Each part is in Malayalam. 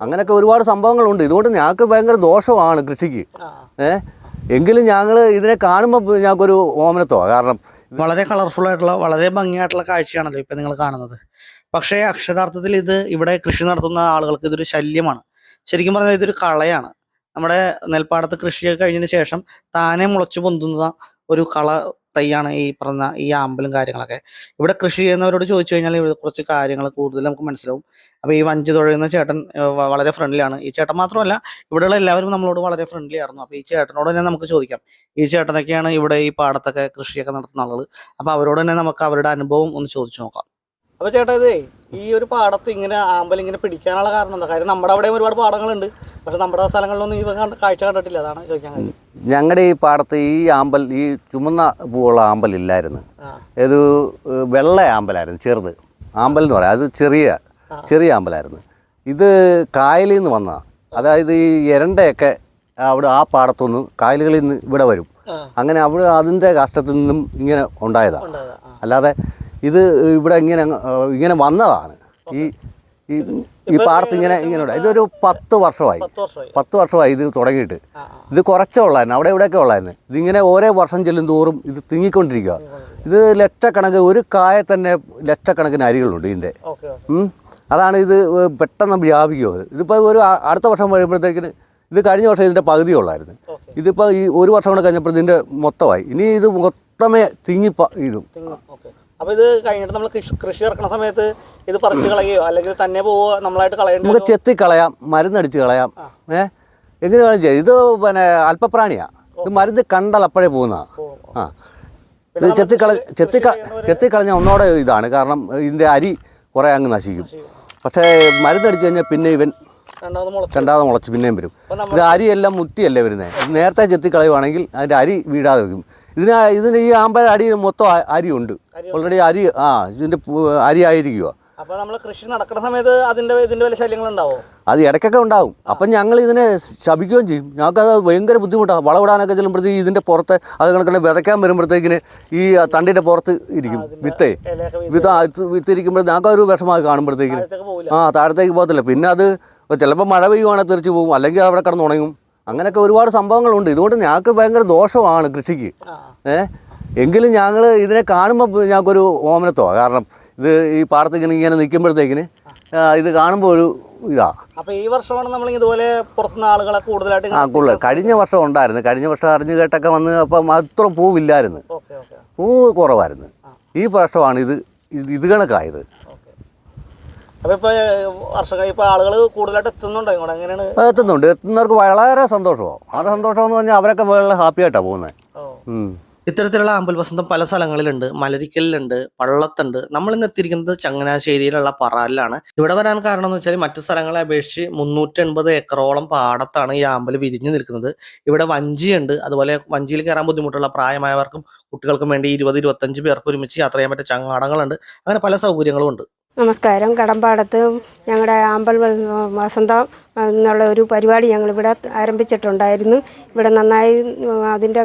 അങ്ങനെയൊക്കെ ഒരുപാട് സംഭവങ്ങളുണ്ട്. ഇതുകൊണ്ട് ഞങ്ങൾക്ക് ഭയങ്കര ദോഷമാണ് കൃഷിക്ക്. എങ്കിലും ഞങ്ങൾ ഇതിനെ കാണുമ്പോൾ ഞങ്ങൾക്കൊരു ഓമനത്വമാണ്. കാരണം വളരെ കളർഫുൾ ആയിട്ടുള്ള വളരെ ഭംഗിയായിട്ടുള്ള കാഴ്ചയാണല്ലോ ഇപ്പം നിങ്ങൾ കാണുന്നത്. പക്ഷേ അക്ഷരാർത്ഥത്തിൽ ഇത് ഇവിടെ കൃഷി നടത്തുന്ന ആളുകൾക്ക് ഇതൊരു ശല്യമാണ്. ശരിക്കും പറഞ്ഞാൽ ഇതൊരു കളയാണ്. നമ്മുടെ നെൽപ്പാടത്ത് കൃഷിയൊക്കെ കഴിഞ്ഞതിന് ശേഷം താനെ മുളച്ചു പൊന്തുന്ന ഒരു കള തൈയാണ് ഈ പറഞ്ഞ ഈ ആമ്പലും കാര്യങ്ങളൊക്കെ. ഇവിടെ കൃഷി ചെയ്യുന്നവരോട് ചോദിച്ചു കഴിഞ്ഞാൽ ഇവിടെ കുറച്ച് കാര്യങ്ങൾ കൂടുതൽ നമുക്ക് മനസ്സിലാവും. അപ്പോൾ ഈ വഞ്ചി തുഴയുന്ന ചേട്ടൻ വളരെ ഫ്രണ്ട്ലിയാണ്. ഈ ചേട്ടൻ മാത്രമല്ല, ഇവിടെയുള്ള എല്ലാവരും നമ്മളോട് വളരെ ഫ്രണ്ട്ലി ആയിരുന്നു. അപ്പോൾ ഈ ചേട്ടനോട് തന്നെ നമുക്ക് ചോദിക്കാം. ഈ ചേട്ടനൊക്കെയാണ് ഇവിടെ ഈ പാടത്തൊക്കെ കൃഷിയൊക്കെ നടത്തുന്ന ആളുകൾ. അപ്പോൾ അവരോട് തന്നെ നമുക്ക് അവരുടെ അനുഭവം ഒന്ന് ചോദിച്ചു നോക്കാം. അപ്പോൾ ചേട്ടാ, ഇതേ ഈ ഒരു പാടത്ത് ഇങ്ങനെ ആമ്പൽ ഇങ്ങനെ പിടിക്കാനുള്ള കാരണം എന്താ? കാര്യം നമ്മുടെ അവിടെയും ഒരുപാട് പാടങ്ങളുണ്ട്, പക്ഷെ നമ്മുടെ സ്ഥലങ്ങളിലൊന്നും ഈ കാഴ്ച കണ്ടിട്ടില്ല. അതാണ് ചോദിക്കാൻ കാര്യം. ഞങ്ങളുടെ ഈ പാടത്ത് ഈ ആമ്പൽ, ഈ ചുമന്ന പൂവുള്ള ആമ്പൽ ഇല്ലായിരുന്നു. ഒരു വെള്ള ആമ്പലായിരുന്നു, ചെറുത് ആമ്പൽ എന്ന് പറയാം. അത് ചെറിയ ആമ്പലായിരുന്നു. ഇത് കായലിൽ നിന്ന് വന്നതാണ്. അതായത് ഈ എരണ്ടയൊക്കെ അവിടെ ആ പാടത്തുനിന്ന് കായലുകളിൽ നിന്ന് ഇവിടെ വരും. അങ്ങനെ അവിടെ അതിൻ്റെ കഷ്ടത്തിൽ നിന്നും ഇങ്ങനെ ഉണ്ടായതാണ്. അല്ലാതെ ഇത് ഇവിടെ ഇങ്ങനെ വന്നതാണ്. ഈ പാടത്ത് ഇങ്ങനെ ഇതൊരു 10 വർഷമായി ഇത് തുടങ്ങിയിട്ട്. ഇത് കുറച്ചേ ഉള്ളായിരുന്നു, അവിടെ ഇവിടെയൊക്കെ ഉള്ളായിരുന്നു. ഇതിങ്ങനെ ഓരോ വർഷം ചെല്ലും തോറും ഇത് തിങ്ങിക്കൊണ്ടിരിക്കുക. ഇത് ലക്ഷക്കണക്കിന്, ഒരു കായ തന്നെ ലക്ഷക്കണക്കിന് അരികളുണ്ട് ഇതിൻ്റെ. അതാണ് ഇത് പെട്ടെന്ന് വ്യാപിക്കുക. ഇതിപ്പോൾ ഒരു അടുത്ത വർഷം വരുമ്പോഴത്തേക്കിന്, ഇത് കഴിഞ്ഞ വർഷം ഇതിൻ്റെ പകുതി ഉള്ളായിരുന്നു. ഇതിപ്പോൾ ഈ ഒരു വർഷം കൂടെ കഴിഞ്ഞപ്പോൾ ഇതിൻ്റെ മൊത്തമായി. ഇനി ഇത് മൊത്തമേ ഇതും. അപ്പോൾ ഇത് കഴിഞ്ഞിട്ട് നമ്മൾ കൃഷി ഇറക്കുന്ന സമയത്ത് ഇത് പറിച്ച് കളയുകയോ അല്ലെങ്കിൽ തന്നെ പോവോ, നമ്മളായിട്ട് കളയേണ്ടി? നമുക്ക് ചെത്തി കളയാം, മരുന്നടിച്ച് കളയാം. എങ്ങനെ വേണം ചെയ്യാം. ഇത് പിന്നെ അല്പപ്രാണിയാണ്. ഇത് മരുന്ന് കണ്ടാൽ അപ്പോഴേ പോകുന്നതാണ്. ഇത് ചെത്തി കളഞ്ഞാൽ ഒന്നോടെ ഇതാണ്. കാരണം ഇതിൻ്റെ അരി കുറേ അങ്ങ് നശിക്കും. പക്ഷേ മരുന്നടിച്ച് കഴിഞ്ഞാൽ പിന്നെ ഇവൻ രണ്ടാമത് മുളച്ച് പിന്നെയും വരും. ഇത് അരിയെല്ലാം മുറ്റിയല്ലേ വരുന്നത്. ഇത് നേരത്തെ ചെത്തി കളയുവാണെങ്കിൽ അതിൻ്റെ അരി വീഴാതെ വയ്ക്കും. ഇതിന് ഈ ആമ്പൽ അടി മൊത്തം അരിയുണ്ട് ഓൾറെഡി. ഇതിൻ്റെ അരി ആയിരിക്കുക. അപ്പോൾ നമ്മൾ കൃഷി നടക്കുന്ന സമയത്ത് ഇതിൻ്റെ വല്ല ശല്യങ്ങളുണ്ടാവോ? അത് ഇടയ്ക്കൊക്കെ ഉണ്ടാവും. അപ്പം ഞങ്ങൾ ഇതിനെ ശപിക്കുകയും ചെയ്യും. ഞങ്ങൾക്കത് ഭയങ്കര ബുദ്ധിമുട്ടാണ്. വളവിടാനൊക്കെ ചെല്ലുമ്പോഴത്തേക്ക് ഇതിൻ്റെ പുറത്ത് അത് കണക്കിന് വിതയ്ക്കാൻ വരുമ്പോഴത്തേക്കിന് ഈ തണ്ടിൻ്റെ പുറത്ത് ഇരിക്കും വിത്ത് ഇരിക്കുമ്പോൾ ഞങ്ങൾക്കൊരു വിഷമമായി കാണുമ്പോഴത്തേക്കിന് താഴത്തേക്ക് പോകത്തില്ല. പിന്നെ അത് ചിലപ്പോൾ മഴ പെയ്യുവാണെങ്കിൽ തെറിച്ച് പോകും, അല്ലെങ്കിൽ അവിടെ കിടന്ന് ഉണങ്ങും. അങ്ങനെയൊക്കെ ഒരുപാട് സംഭവങ്ങളുണ്ട്. ഇതുകൊണ്ട് ഞങ്ങൾക്ക് ഭയങ്കര ദോഷമാണ് കൃഷിക്ക്. എങ്കിലും ഞങ്ങൾ ഇതിനെ കാണുമ്പോൾ ഞങ്ങൾക്കൊരു ഓമനത്വമാണ്. കാരണം ഇത് ഈ പാടത്ത് ഇങ്ങനെ നിൽക്കുമ്പോഴത്തേക്കിന് ഇത് കാണുമ്പോൾ ഒരു ഇതാണ്. അപ്പോൾ ഈ വർഷമാണ് നമ്മൾ ഇതുപോലെ പുറത്തുനിന്ന് ആളുകളെ കൂടുതലായിട്ട് കൂടുതൽ. കഴിഞ്ഞ വർഷം ഉണ്ടായിരുന്നു. കഴിഞ്ഞ വർഷം അറിഞ്ഞു കേട്ടൊക്കെ വന്ന് അപ്പം അത്ര പൂവില്ലായിരുന്നു, പൂവ് കുറവായിരുന്നു. ഈ വർഷമാണ് ഇത് കണക്കായത്. അപ്പോൾ ഇപ്പോൾ ആളുകൾ കൂടുതലായിട്ട് എത്തുന്നുണ്ടോ ഇങ്ങോട്ട്? എങ്ങനെയാണ്? എത്തുന്നവർക്ക് വളരെ സന്തോഷമാണ്. ആ സന്തോഷം എന്ന് പറഞ്ഞാൽ അവരൊക്കെ വളരെ ഹാപ്പി ആയിട്ടാണ് പോകുന്നത്. ഇത്തരത്തിലുള്ള ആമ്പൽ വസന്തം പല സ്ഥലങ്ങളിലുണ്ട്. മലരിക്കലിലുണ്ട്, പള്ളത്തുണ്ട്. നമ്മൾ ഇന്ന് എത്തിയിരിക്കുന്നത് ചങ്ങനാശ്ശേരിയിലുള്ള പറാലിലാണ്. ഇവിടെ വരാൻ കാരണം എന്ന് വെച്ചാൽ മറ്റു സ്ഥലങ്ങളെ അപേക്ഷിച്ച് 380 ഏക്കറോളം പാടത്താണ് ഈ ആമ്പൽ വിരിഞ്ഞു നിൽക്കുന്നത്. ഇവിടെ വഞ്ചിയുണ്ട്. അതുപോലെ വഞ്ചിയിൽ കയറാൻ ബുദ്ധിമുട്ടുള്ള പ്രായമായവർക്കും കുട്ടികൾക്കും വേണ്ടി 20-25 പേർക്ക് ഒരുമിച്ച് യാത്ര ചെയ്യാൻ പറ്റിയ ചങ്ങാടങ്ങളുണ്ട്. അങ്ങനെ പല സൗകര്യങ്ങളും ഉണ്ട്. നമസ്കാരം. കടമ്പാടത്ത് ഞങ്ങളുടെ ആമ്പൽ വസന്തം എന്നുള്ള ഒരു പരിപാടി ഞങ്ങളിവിടെ ആരംഭിച്ചിട്ടുണ്ടായിരുന്നു. ഇവിടെ നന്നായി അതിൻ്റെ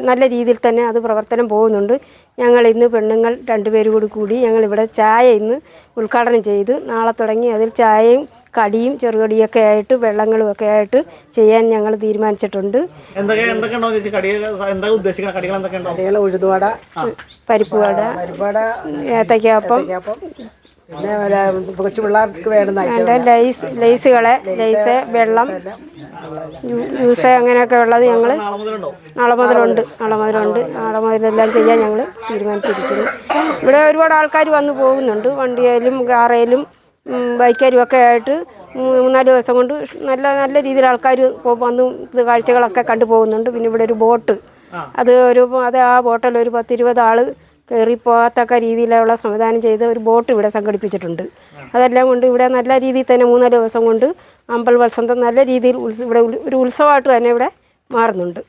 നല്ല രീതിയിൽ തന്നെ അത് പ്രവർത്തനം പോകുന്നുണ്ട്. ഞങ്ങൾ ഇന്ന് പെണ്ണുങ്ങൾ 2 പേര് കൂടി ഞങ്ങളിവിടെ ചായ ഇന്ന് ഉദ്ഘാടനം ചെയ്ത് നാളെ തുടങ്ങി അതിൽ ചായയും കടിയും ചെറുകടിയൊക്കെ ആയിട്ട് വെള്ളങ്ങളും ഒക്കെ ആയിട്ട് ചെയ്യാൻ ഞങ്ങൾ തീരുമാനിച്ചിട്ടുണ്ട്. ഉഴുതുവട, പരിപ്പ് വട, ഏത്തയ്ക്കാപ്പം, കൊച്ചു പിള്ളേർക്ക് വേണ്ടുന്ന ലൈസ്, വെള്ളം, ജ്യൂസ് അങ്ങനെയൊക്കെ ഉള്ളത് ഞങ്ങൾ നാളെ മുതലെല്ലാം ചെയ്യാൻ ഞങ്ങൾ തീരുമാനിച്ചിരിക്കുന്നു. ഇവിടെ ഒരുപാട് ആൾക്കാർ വന്നു പോകുന്നുണ്ട്. വണ്ടിയിലും കാറയിലും ബൈക്കാരും ഒക്കെ ആയിട്ട് 3-4 ദിവസം കൊണ്ട് നല്ല രീതിയിൽ ആൾക്കാർ വന്ന് കാഴ്ചകളൊക്കെ കണ്ടു പോകുന്നുണ്ട്. പിന്നെ ഇവിടെ ഒരു ബോട്ട്, ആ ബോട്ടിൽ ഒരു 10-20 ആൾ കയറിപ്പോകത്തക്ക രീതിയിലുള്ള സംവിധാനം ചെയ്ത് ഒരു ബോട്ട് ഇവിടെ സംഘടിപ്പിച്ചിട്ടുണ്ട്. അതെല്ലാം കൊണ്ട് ഇവിടെ നല്ല രീതിയിൽ തന്നെ 3-4 ദിവസം കൊണ്ട് ആമ്പൽ വസന്തം നല്ല രീതിയിൽ ഇവിടെ ഒരു ഉത്സവമായിട്ട് തന്നെ ഇവിടെ മാറുന്നുണ്ട്.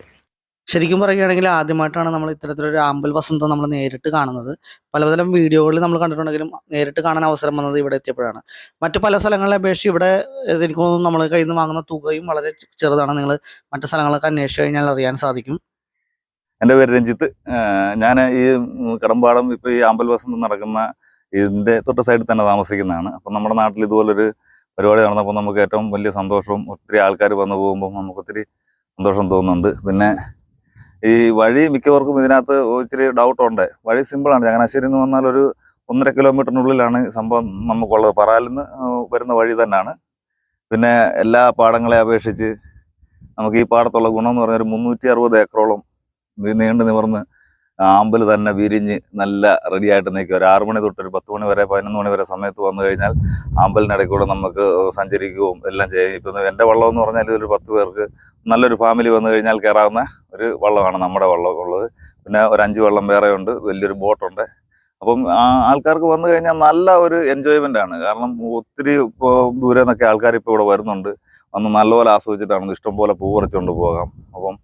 ശരിക്കും പറയുകയാണെങ്കിൽ ആദ്യമായിട്ടാണ് നമ്മൾ ഇത്തരത്തിലൊരു ആമ്പൽ വസന്തം നമ്മൾ നേരിട്ട് കാണുന്നത്. പലതരം വീഡിയോകളിൽ നമ്മൾ കണ്ടിട്ടുണ്ടെങ്കിലും നേരിട്ട് കാണാൻ അവസരം വന്നത് ഇവിടെ എത്തിയപ്പോഴാണ്. മറ്റു പല സ്ഥലങ്ങളെ അപേക്ഷിച്ച് ഇവിടെ എനിക്ക് തോന്നുന്നു നമ്മൾ കയ്യിൽ നിന്ന് വാങ്ങുന്ന തുകയും വളരെ ചെറുതാണ്. നിങ്ങൾ മറ്റു സ്ഥലങ്ങളൊക്കെ അന്വേഷിച്ച് കഴിഞ്ഞാൽ അറിയാൻ സാധിക്കും. എൻ്റെ പേര് രഞ്ജിത്ത്. ഞാൻ ഈ കടമ്പാടം ഇപ്പോൾ ഈ ആമ്പൽ വസന്തം നടക്കുന്ന ഇതിൻ്റെ തൊട്ട സൈഡിൽ തന്നെ താമസിക്കുന്നതാണ്. അപ്പം നമ്മുടെ നാട്ടിൽ ഇതുപോലൊരു പരിപാടി നടന്നപ്പോൾ നമുക്ക് ഏറ്റവും വലിയ സന്തോഷവും ഒത്തിരി ആൾക്കാർ വന്നു പോകുമ്പോൾ നമുക്ക് ഒത്തിരി സന്തോഷം തോന്നുന്നുണ്ട്. പിന്നെ ഈ വഴി മിക്കവർക്കും ഇതിനകത്ത് ഇച്ചിരി ഡൗട്ടുണ്ട്. വഴി സിമ്പിളാണ്. ചങ്ങനാശ്ശേരിയിൽ നിന്ന് വന്നാൽ ഒരു 1.5 കിലോമീറ്ററിനുള്ളിലാണ് ഈ സംഭവം നമുക്കുള്ളത്. പറയിൽ നിന്ന് വരുന്ന വഴി തന്നെയാണ്. പിന്നെ എല്ലാ പാടങ്ങളെ അപേക്ഷിച്ച് നമുക്ക് ഈ പാടത്തുള്ള ഗുണമെന്ന് പറഞ്ഞാൽ 360 ഏക്കറോളം നീണ്ടു നിവർന്ന് ആമ്പൽ തന്നെ വിരിഞ്ഞ് നല്ല റെഡിയായിട്ട് നിൽക്കുക. ഒരു 6 മണി തൊട്ട് ഒരു 10 മണി വരെ 11 മണി വരെ സമയത്ത് വന്നു കഴിഞ്ഞാൽ ആമ്പലിനിടയിൽ കൂടെ നമുക്ക് സഞ്ചരിക്കുകയും എല്ലാം ചെയ്യും. ഇപ്പം എൻ്റെ വള്ളം എന്ന് പറഞ്ഞാൽ ഇതൊരു 10 പേർക്ക് നല്ലൊരു ഫാമിലി വന്നു കഴിഞ്ഞാൽ കയറാവുന്ന ഒരു വള്ളമാണ് നമ്മുടെ വള്ളം ഉള്ളത്. പിന്നെ ഒരു 5 വള്ളം വേറെ ഉണ്ട്, വലിയൊരു ബോട്ടുണ്ട്. അപ്പം ആൾക്കാർക്ക് വന്നു കഴിഞ്ഞാൽ നല്ല ഒരു എൻജോയ്മെൻ്റ് ആണ്. കാരണം ഒത്തിരി ദൂരെ നിന്നൊക്കെ ആൾക്കാർ ഇപ്പോൾ ഇവിടെ വരുന്നുണ്ട്. വന്ന് നല്ലപോലെ ആസ്വദിച്ചിട്ടാണ് ഇഷ്ടംപോലെ പൂ പറിച്ചുകൊണ്ട് പോകാം. അപ്പം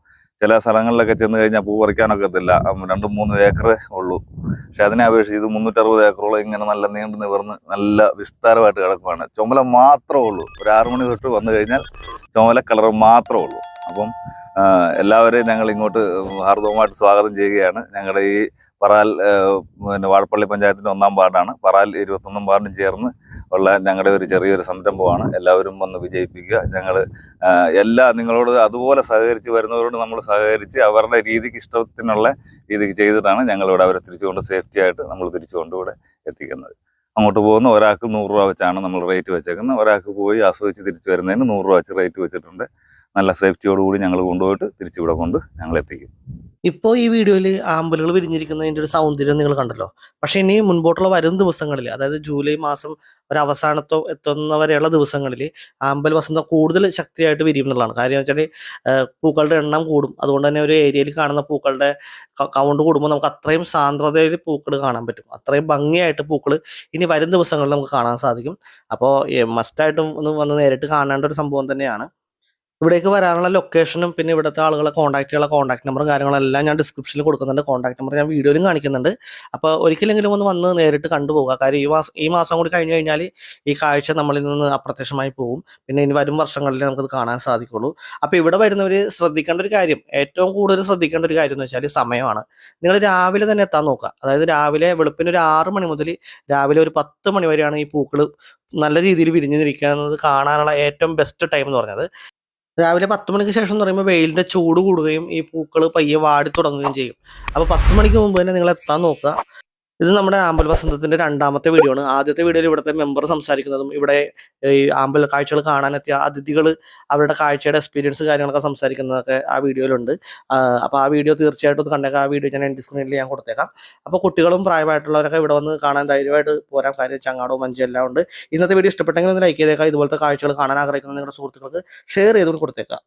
ചില സ്ഥലങ്ങളിലൊക്കെ ചെന്ന് കഴിഞ്ഞാൽ പൂ പറിക്കാനൊക്കത്തില്ല, 2-3 ഏക്കറേ ഉള്ളൂ. പക്ഷെ അതിനെ അപേക്ഷിച്ച് ഇത് 360 ഏക്കറോളം ഇങ്ങനെ നല്ല നീണ്ടു നിവർന്ന് നല്ല വിസ്താരമായിട്ട് കിടക്കുവാണ്. ചുമല മാത്രമേ ഉള്ളൂ. ഒരു 6 മണി തൊട്ട് വന്നു കഴിഞ്ഞാൽ ചുമല കളർ മാത്രമേ ഉള്ളൂ. അപ്പം എല്ലാവരെയും ഞങ്ങൾ ഇങ്ങോട്ട് ഹാർദവമായിട്ട് സ്വാഗതം ചെയ്യുകയാണ്. ഞങ്ങളുടെ ഈ പറാൽ പിന്നെ വാഴപ്പള്ളി പഞ്ചായത്തിൻ്റെ 1-ാം വാർഡാണ്. പറാൽ 21-ാം വാർഡും ചേർന്ന് ഉള്ള ഞങ്ങളുടെ ഒരു ചെറിയൊരു സംരംഭമാണ്. എല്ലാവരും വന്ന് വിജയിപ്പിക്കുക. ഞങ്ങൾ നിങ്ങളോട് അതുപോലെ സഹകരിച്ച് വരുന്നവരോട് നമ്മൾ സഹകരിച്ച് അവരുടെ രീതിക്ക് ഇഷ്ടത്തിനുള്ള രീതിക്ക് ചെയ്തിട്ടാണ് ഞങ്ങളിവിടെ അവരെ തിരിച്ചുകൊണ്ട് സേഫ്റ്റി ആയിട്ട് നമ്മൾ തിരിച്ചുകൊണ്ട് ഇവിടെ എത്തിക്കുന്നത്. അങ്ങോട്ട് പോകുന്ന ഒരാൾക്ക് 100 രൂപ വെച്ചാണ് നമ്മൾ റേറ്റ് വെച്ചേക്കുന്നത്. ഒരാൾക്ക് പോയി ആസ്വദിച്ച് തിരിച്ചു വരുന്നതിന് 100 രൂപ വെച്ച് റേറ്റ് വെച്ചിട്ടുണ്ട്. നല്ല സേഫ്റ്റിയോടുകൂടി ഞങ്ങൾ കൊണ്ടുപോയിട്ട് തിരിച്ചിവിടെ കൊണ്ട് ഞങ്ങൾ എത്തിക്കും. ഇപ്പോൾ ഈ വീഡിയോയിൽ ആമ്പലുകൾ വിരിഞ്ഞിരിക്കുന്നതിൻ്റെ ഒരു സൗന്ദര്യം നിങ്ങൾ കണ്ടല്ലോ. പക്ഷേ ഇനി മുൻപോട്ടുള്ള വരും ദിവസങ്ങളിൽ, അതായത് ജൂലൈ മാസം ഒരു അവസാനത്തോ എത്തുന്നവരെയുള്ള ദിവസങ്ങളിൽ ആമ്പൽ വസന്തം കൂടുതൽ ശക്തിയായിട്ട് വിരിയും എന്നുള്ളതാണ്. കാര്യം വെച്ചാൽ പൂക്കളുടെ എണ്ണം കൂടും. അതുകൊണ്ട് തന്നെ ഒരു ഏരിയയിൽ കാണുന്ന പൂക്കളുടെ കൗണ്ട് കൂടുമ്പോൾ നമുക്ക് അത്രയും സാന്ദ്രതയിൽ പൂക്കൾ കാണാൻ പറ്റും. അത്രയും ഭംഗിയായിട്ട് പൂക്കൾ ഇനി വരും ദിവസങ്ങളിൽ നമുക്ക് കാണാൻ സാധിക്കും. അപ്പോൾ മസ്റ്റായിട്ടും ഒന്ന് വന്ന് നേരിട്ട് കാണേണ്ട ഒരു സംഭവം തന്നെയാണ്. ഇവിടേക്ക് വരാനുള്ള ലൊക്കേഷനും പിന്നെ ഇവിടുത്തെ ആളുകളെ കോൺടാക്ട് ചെയ്യാനുള്ള കോൺടാക്ട് നമ്പറും കാര്യങ്ങളെല്ലാം ഞാൻ ഡിസ്ക്രിപ്ഷനിൽ കൊടുക്കുന്നുണ്ട്. കോൺടാക്ട് നമ്പർ ഞാൻ വീഡിയോയിലും കാണിക്കുന്നുണ്ട്. അപ്പോൾ ഒരിക്കലെങ്കിലും ഒന്ന് വന്ന് നേരിട്ട് കണ്ടുപോകുക. കാര്യം ഈ മാസം കൂടി കഴിഞ്ഞു കഴിഞ്ഞാൽ ഈ കാഴ്ച നമ്മളിൽ നിന്ന് അപ്രത്യക്ഷമായി പോകും. പിന്നെ ഇനി വരും വർഷങ്ങളിൽ നമുക്കത് കാണാൻ സാധിക്കുള്ളൂ. അപ്പോൾ ഇവിടെ വരുന്നവർ ശ്രദ്ധിക്കേണ്ട ഒരു കാര്യം, ഏറ്റവും കൂടുതൽ ശ്രദ്ധിക്കേണ്ട ഒരു കാര്യം എന്ന് വെച്ചാൽ സമയമാണ്. നിങ്ങൾ രാവിലെ തന്നെ എത്താൻ നോക്കുക. അതായത് രാവിലെ വെളുപ്പിന് ഒരു 6 മണി മുതൽ രാവിലെ ഒരു 10 മണി വരെയാണ് ഈ പൂക്കൾ നല്ല രീതിയിൽ വിരിഞ്ഞു നിൽക്കുന്നത് കാണാനുള്ള ഏറ്റവും ബെസ്റ്റ് ടൈം എന്ന് പറഞ്ഞത്. രാവിലെ 10 മണിക്ക് ശേഷം എന്ന് പറയുമ്പോൾ വെയിലിൻ്റെ ചൂട് കൂടുകയും ഈ പൂക്കൾ പയ്യെ വാടി തുടങ്ങുകയും ചെയ്യും. അപ്പോൾ 10 മണിക്ക് മുമ്പ് തന്നെ നിങ്ങൾ എത്താൻ നോക്കുക. ഇത് നമ്മുടെ ആമ്പൽ വസന്തത്തിൻ്റെ 2ാമത്തെ വീഡിയോ ആണ്. ആദ്യത്തെ വീഡിയോയിൽ ഇവിടുത്തെ മെമ്പർ സംസാരിക്കുന്നതും ഇവിടെ ഈ ആമ്പൽ കാഴ്ചകൾ കാണാനെത്തിയ അതിഥികൾ അവരുടെ കാഴ്ചയുടെ എക്സ്പീരിയൻസ് കാര്യങ്ങളൊക്കെ സംസാരിക്കുന്നതൊക്കെ ആ വീഡിയോയിലുണ്ട്. അപ്പോൾ ആ വീഡിയോ തീർച്ചയായിട്ടും ഒന്ന് കണ്ടേക്കാം. ആ വീഡിയോ ഞാൻ എൻ്റെ സ്ക്രീനിൽ ഞാൻ കൊടുത്തേക്കാം. അപ്പോൾ കുട്ടികളും പ്രായമായിട്ടുള്ളവരൊക്കെ ഇവിടെ വന്ന് കാണാൻ ധൈര്യമായിട്ട് പോരാൻ. കാര്യം ചങ്ങാടവും മഞ്ചും എല്ലാം ഉണ്ട്. ഇന്നത്തെ വീഡിയോ ഇഷ്ടപ്പെട്ടെങ്കിൽ ഒന്ന് ലൈക്ക് ചെയ്തേക്കാം. ഇതുപോലത്തെ കാഴ്ചകൾ കാണാൻ ആഗ്രഹിക്കുന്ന നിങ്ങളുടെ സുഹൃത്തുക്കൾക്ക് ഷെയർ ചെയ്തുകൊണ്ട് കൊടുത്തേക്കാം.